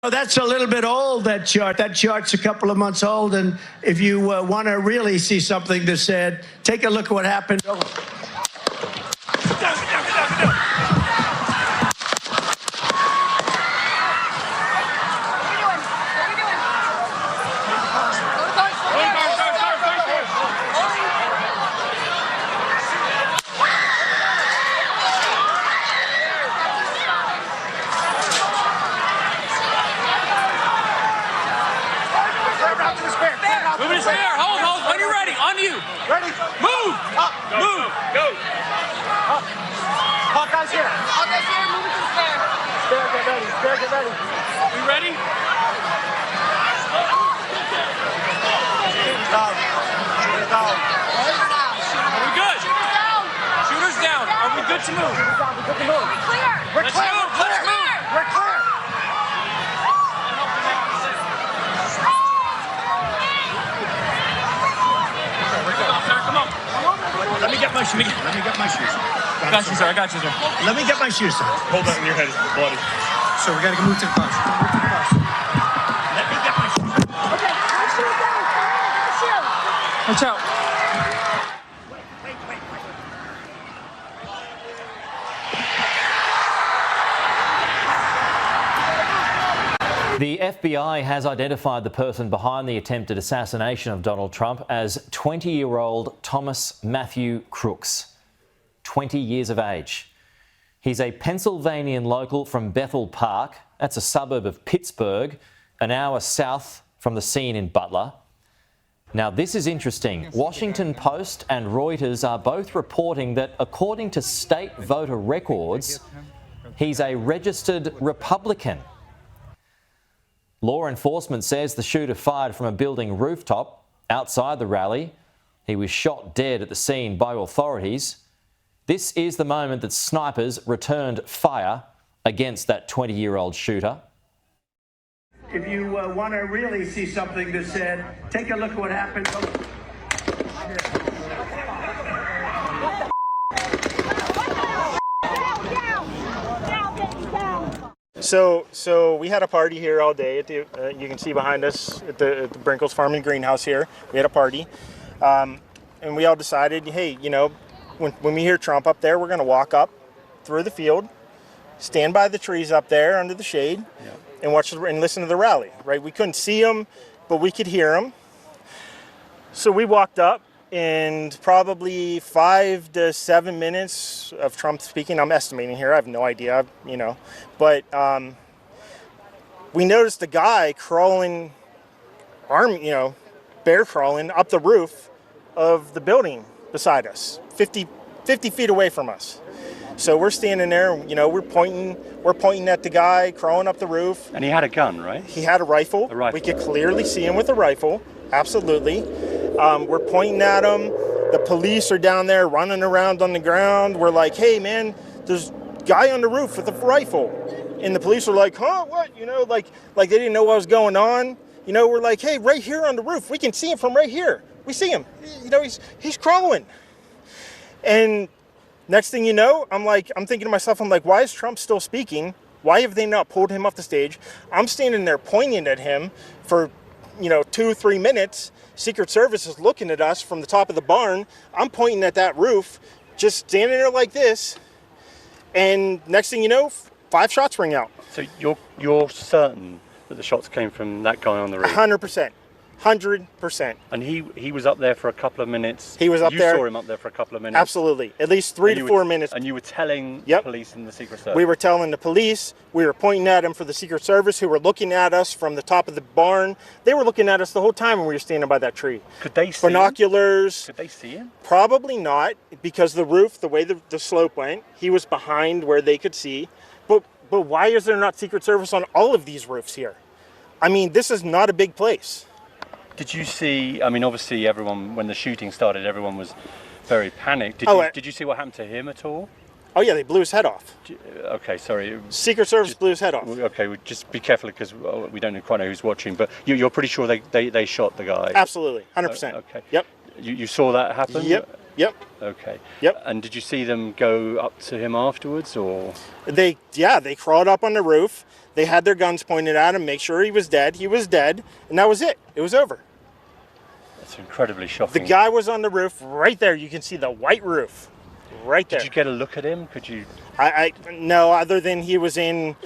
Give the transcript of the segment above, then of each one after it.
Oh, that's a little bit old, that chart. That chart's a couple of months old, and if you want to really see something that's said, take a look at what happened. Moving his hair. Hold. When you're ready. On you. Ready? Move. Up. Move. Go. Up. Hawkeye's here. Hawkeye's here. Move it to the stair. Stair, get ready. Stair, get ready. We ready? Shooter's down. Shooter's down. Are we good? Shooter's down. Shooter's down. Are we good to move? Shooter's down. We're good to move. We're clear. We're Let's clear. move. Let's move. We're clear. Come on. Let me get my shoes. Let me get my shoes. I got you, sir. I got you, sir. Let me get my shoes. Hold that in your head, it's bloody. So we gotta move to the bus. Let me get my shoes. Okay, my shoes down. My shoes. Watch out. The FBI has identified the person behind the attempted assassination of Donald Trump as 20-year-old Thomas Matthew Crooks, 20 years of age. He's a Pennsylvanian local from Bethel Park, that's a suburb of Pittsburgh, an hour south from the scene in Butler. Now, this is interesting. Washington Post and Reuters are both reporting that according to state voter records, he's a registered Republican. Law enforcement says the shooter fired from a building rooftop outside the rally. He was shot dead at the scene by authorities. This is the moment that snipers returned fire against that 20-year-old shooter. If you want to really see something that's said, take a look at what happened. So we had a party here all day. At the, you can see behind us at the Brinkles Farm and Greenhouse here. We had a party, and we all decided, hey, you know, when we hear Trump up there, we're going to walk up through the field, stand by the trees up there under the shade, and watch and listen to the rally. Right? We couldn't see him, but we could hear him. So we walked up, and probably 5 to 7 minutes of Trump speaking. I'm estimating here. I have no idea, you know, but we noticed a guy crawling, bear crawling up the roof of the building beside us, 50 feet away from us. So we're standing there, you know, we're pointing at the guy crawling up the roof. And he had a gun, right? He had a rifle. A rifle. We could clearly see him with a rifle. Absolutely. We're pointing at him. The police are down there running around on the ground. We're like, hey, man, there's a guy on the roof with a rifle. And the police are like, huh, what? You know, like they didn't know what was going on. You know, we're like, hey, right here on the roof. We can see him from right here. We see him. You know, he's crawling. And next thing you know, I'm thinking to myself, why is Trump still speaking? Why have they not pulled him off the stage? I'm standing there pointing at him for, 2-3 minutes. Secret Service is looking at us from the top of the barn. I'm pointing at that roof, just standing there like this. And next thing you know, 5 shots ring out. So you're certain that the shots came from that guy on the roof? 100%. 100%. And he was up there for a couple of minutes. He was up there. You saw him up there for a couple of minutes. Absolutely. At least 3 to 4 minutes. And you were telling the police and the Secret Service. We were telling the police. We were pointing at him for the Secret Service, who were looking at us from the top of the barn. They were looking at us the whole time when we were standing by that tree. Could they see binoculars? Him? Could they see him? Probably not, because the roof, the way the slope went, he was behind where they could see. But why is there not Secret Service on all of these roofs here? I mean, this is not a big place. Did you see, obviously everyone, when the shooting started, everyone was very panicked. Did you see what happened to him at all? Oh yeah, they blew his head off. Okay, sorry. Secret Service blew his head off. Okay, just be careful because we don't quite know who's watching, but you're pretty sure they shot the guy? Absolutely, 100%. Okay. Yep. You saw that happen? Yep. Yep. Okay. Yep. And did you see them go up to him afterwards, or? They crawled up on the roof. They had their guns pointed at him, make sure he was dead. He was dead, and that was it. It was over. That's incredibly The shocking. guy was on the roof right there. You can see the white roof right there. Did you get a look at him? Could you? I no, other than he was in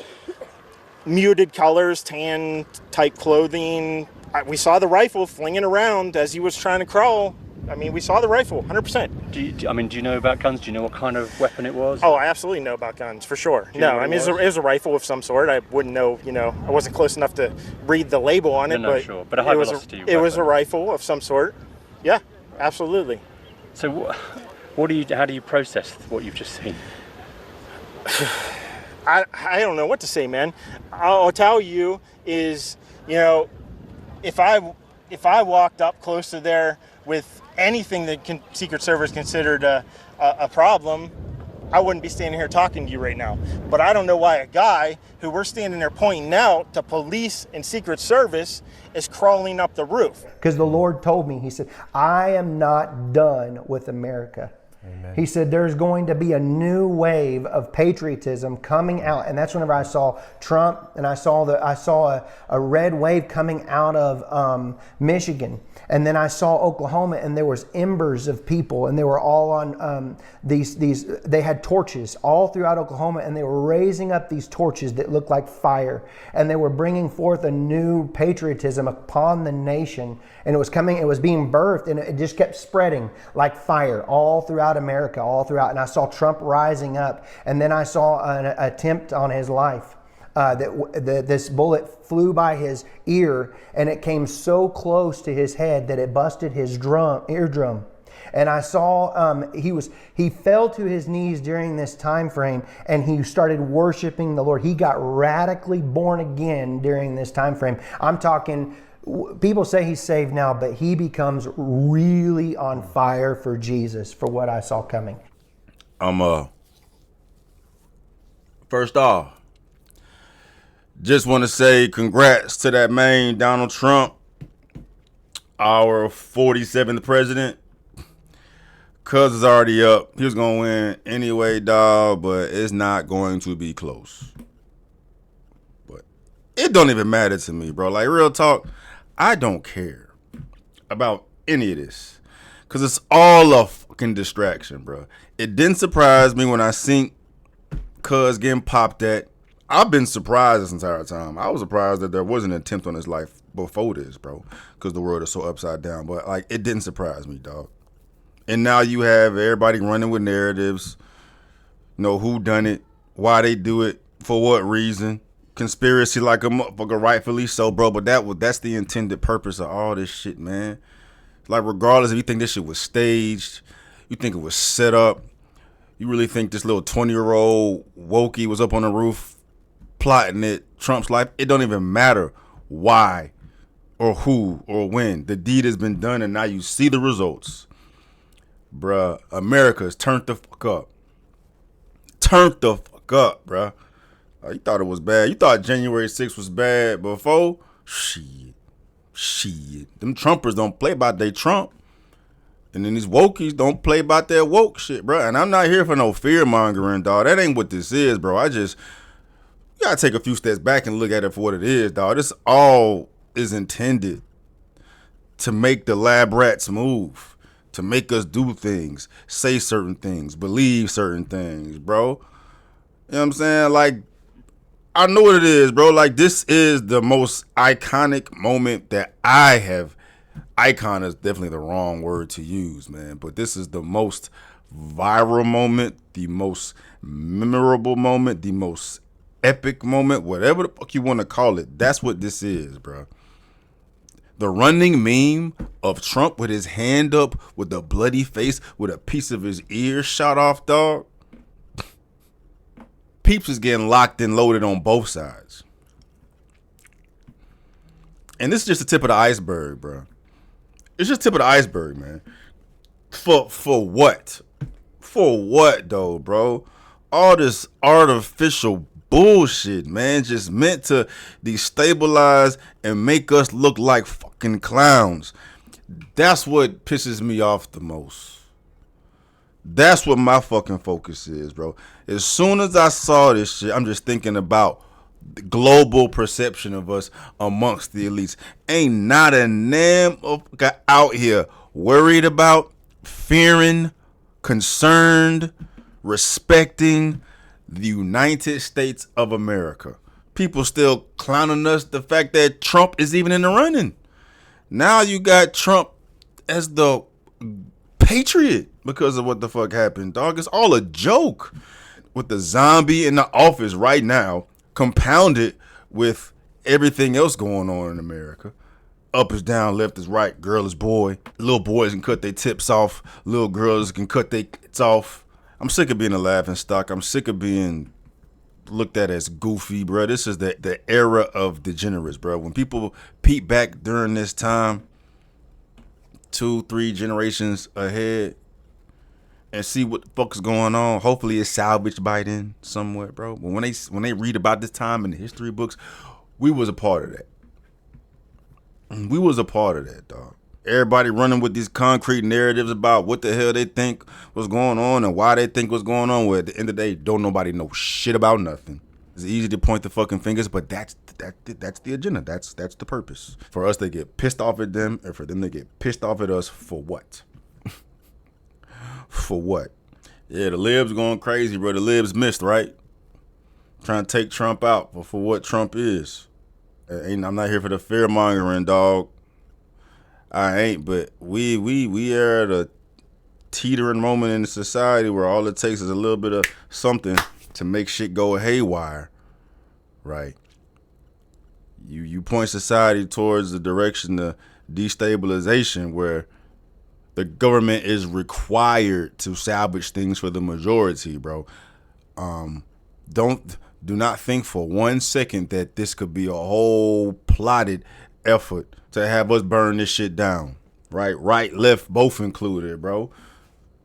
muted colors, tan type clothing. We saw the rifle flinging around as he was trying to crawl. I mean, we saw the rifle, 100%. Do you know about guns? Do you know what kind of weapon it was? Oh, I absolutely know about guns, for sure. you know No, what I it mean, it was? was a rifle of some sort. I wouldn't know, I wasn't close enough to read the label on it. No, but sure. But a high velocity It was a weapon. rifle of some sort. Yeah, absolutely. So how do you process what you've just seen? I don't know what to say, man. I'll tell you is, if I walked up close to there with anything that Secret Service considered a problem, I wouldn't be standing here talking to you right now. But I don't know why a guy who we're standing there pointing out to police and Secret Service is crawling up the roof. Because the Lord told me, he said, I am not done with America. Amen. He said, there's going to be a new wave of patriotism coming out. And that's whenever I saw Trump, and I saw a red wave coming out of Michigan. And then I saw Oklahoma, and there was embers of people, and they were all on they had torches all throughout Oklahoma, and they were raising up these torches that looked like fire, and they were bringing forth a new patriotism upon the nation, and it was being birthed, and it just kept spreading like fire all throughout America, all throughout. And I saw Trump rising up, and then I saw an attempt on his life. This bullet flew by his ear, and it came so close to his head that it busted his eardrum. And I saw he fell to his knees during this time frame, and he started worshiping the Lord. He got radically born again during this time frame. I'm talking, people say he's saved now, but he becomes really on fire for Jesus, for what I saw coming. First off, just want to say congrats to that man, Donald Trump, our 47th president. Cuz is already up. He was going to win anyway, dog, but it's not going to be close. But it don't even matter to me, bro. Like, real talk, I don't care about any of this. Because it's all a fucking distraction, bro. It didn't surprise me when I seen Cuz getting popped at. I've been surprised this entire time. I was surprised that there was an attempt on his life before this, bro, because the world is so upside down. But, like, it didn't surprise me, dog. And now you have everybody running with narratives, who done it, why they do it, for what reason, conspiracy like a motherfucker, rightfully so, bro. But that's the intended purpose of all this shit, man. Like, regardless if you think this shit was staged, you think it was set up, you really think this little 20-year-old wokey was up on the roof plotting it, Trump's life, it don't even matter why or who or when. The deed has been done, and now you see the results. Bruh, America's turned the fuck up. Turned the fuck up, bruh. You thought it was bad. You thought January 6th was bad before? Shit. Them Trumpers don't play about they Trump. And then these wokies don't play about their woke shit, bruh. And I'm not here for no fear mongering, dog. That ain't what this is, bro. You gotta take a few steps back and look at it for what it is, dog. This all is intended to make the lab rats move, to make us do things, say certain things, believe certain things, bro. You know what I'm saying? Like, I know what it is, bro. Like, this is the most iconic moment that I have. Icon is definitely the wrong word to use, man. But this is the most viral moment, the most memorable moment, the most epic moment, whatever the fuck you want to call it. That's what this is, bro. The running meme of Trump with his hand up with a bloody face with a piece of his ear shot off, dog. Peeps is getting locked and loaded on both sides. And this is just the tip of the iceberg, bro. It's just the tip of the iceberg, man. For what? For what, though, bro? All this artificial bullshit, man, just meant to destabilize and make us look like fucking clowns. That's what pisses me off the most. That's what my fucking focus is, bro. As soon as I saw this shit, I'm just thinking about the global perception of us amongst the elites. Ain't not a damn out here worried about, fearing, concerned, respecting the United States of America. People still clowning us the fact that Trump is even in the running. Now you got Trump as the patriot because of what the fuck happened, dog. It's all a joke. With the zombie in the office right now, compounded with everything else going on in America. Up is down, left is right, girl is boy. Little boys can cut their tips off. Little girls can cut their tits off. I'm sick of being a laughing stock. I'm sick of being looked at as goofy, bro. This is the era of degenerates, bro. When people peep back during this time, 2-3 generations ahead, and see what the fuck is going on, hopefully it's salvaged by then somewhere, bro. But when they read about this time in the history books, we was a part of that. We was a part of that, dog. Everybody running with these concrete narratives about what the hell they think was going on and why they think what's going on. Where at the end of the day, don't nobody know shit about nothing. It's easy to point the fucking fingers, but that's the agenda. That's the purpose. For us to get pissed off at them, and for them to get pissed off at us for what? For what? Yeah, the libs going crazy, bro. The libs missed, right? Trying to take Trump out for what Trump is. I'm not here for the fear mongering, dog. I ain't, but we are at a teetering moment in the society where all it takes is a little bit of something to make shit go haywire, right? You point society towards the direction of destabilization, where the government is required to salvage things for the majority, bro. Do not think for 1 second that this could be a whole plotted effort to have us burn this shit down, right? Right, left, both included, bro.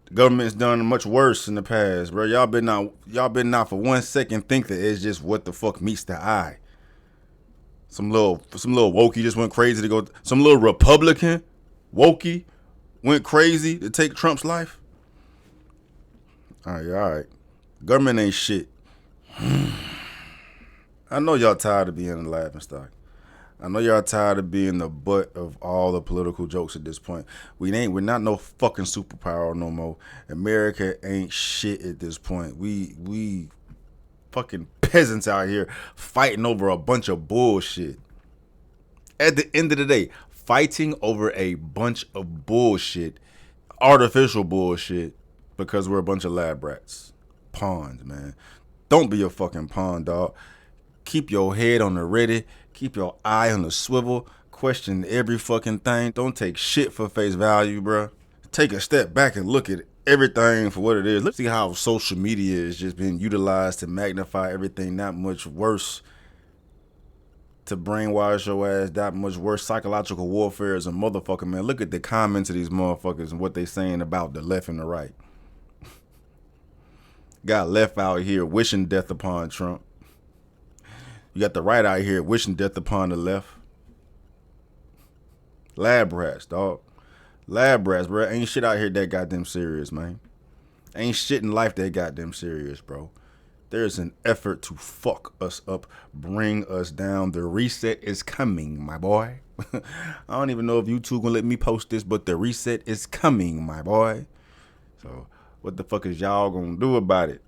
The government's done much worse in the past, bro. Y'all been not for 1 second think that it's just what the fuck meets the eye. Some little wokey just went crazy to go. Some little Republican wokey went crazy to take Trump's life. All right. Government ain't shit. I know y'all tired of being a laughing stock. I know y'all tired of being the butt of all the political jokes at this point. We're not no fucking superpower no more. America ain't shit at this point. We fucking peasants out here fighting over a bunch of bullshit. At the end of the day, fighting over a bunch of bullshit, artificial bullshit, because we're a bunch of lab rats. Pawns, man. Don't be a fucking pawn, dog. Keep your head on the ready. Keep your eye on the swivel. Question every fucking thing. Don't take shit for face value, bro. Take a step back and look at everything for what it is. Let's see how social media is just being utilized to magnify everything that much worse, to brainwash your ass that much worse. Psychological warfare is a motherfucker, man. Look at the comments of these motherfuckers and what they saying about the left and the right. Got left out here wishing death upon Trump. You got the right out here wishing death upon the left. Lab rats, dog. Lab rats, bro. Ain't shit out here that goddamn serious, man. Ain't shit in life that goddamn serious, bro. There's an effort to fuck us up, bring us down. The reset is coming, my boy. I don't even know if YouTube gonna let me post this, but the reset is coming, my boy. So what the fuck is y'all gonna do about it?